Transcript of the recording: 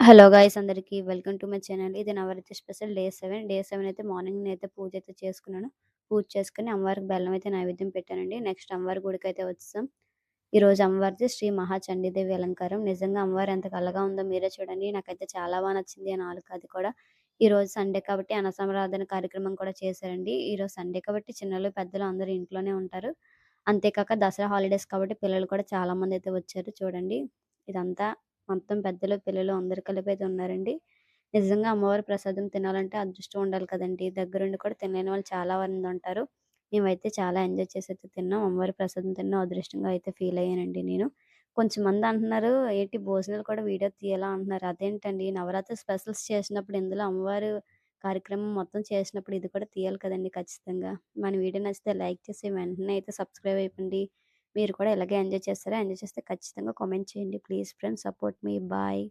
Hello guys అందరికి welcome to my channel. ఇది Navratri special day 7. Day 7 అయితే మార్నింగ్ నేనైతే పూజ అయితే చేసుకున్నాను. పూజ చేసుకొని అమ్మవారికి బెల్లం అయితే నైవేద్యం పెట్టానండి. నెక్స్ట్ అమ్మవారి గుడికి అయితే వచ్చేసాం. ఈరోజు అమ్మవారిది శ్రీ మహాచండీదేవి అలంకారం. నిజంగా అమ్మవారు ఎంత కళగా ఉందో మీరే చూడండి. నాకైతే చాలా బాగా నచ్చింది ఆ నాలుక అది కూడా. ఈరోజు సండే కాబట్టి అన్నసమారాధన కార్యక్రమం కూడా చేశారండి. ఈరోజు సండే కాబట్టి చిన్నలు పెద్దలు అందరూ ఇంట్లోనే ఉంటారు. అంతేకాక దసరా హాలిడేస్ కాబట్టి పిల్లలు కూడా చాలా మంది అయితే వచ్చారు చూడండి. ఇదంతా మొత్తం పెద్దలు, పిల్లలు అందరూ కలిపి అయితే ఉన్నారండి. నిజంగా అమ్మవారి ప్రసాదం తినాలంటే అదృష్టం ఉండాలి కదండీ! దగ్గరుండి కూడా తినలేని వాళ్ళు చాలా మందుంటారు. మేమైతే చాలా ఎంజాయ్ చేసైతే తిన్నాం. అమ్మవారి ప్రసాదం తిన్నాం. అదృష్టంగా అయితే ఫీల్ అయ్యానండి నేను. కొంచెంమంది అంటున్నారు, "ఏంటి భోజనాలు కూడా వీడియో తీయాలా?" అంటున్నారు. అదేంటండి నవరాత్రి స్పెషల్స్ చేసినప్పుడు ఇందులో అమ్మవారు కార్యక్రమం మొత్తం చేసినప్పుడు ఇది కూడా తీయాలి కదండీ ఖచ్చితంగా. మన వీడియో నచ్చితే లైక్ చేసి వెంటనే అయితే సబ్స్క్రైబ్ అయిపోండి. మీరు కూడా ఇలాగే ఎంజాయ్ చేస్తారా? ఎంజాయ్ చేస్తే ఖచ్చితంగా కామెంట్ చేయండి. Please friends support me. Bye.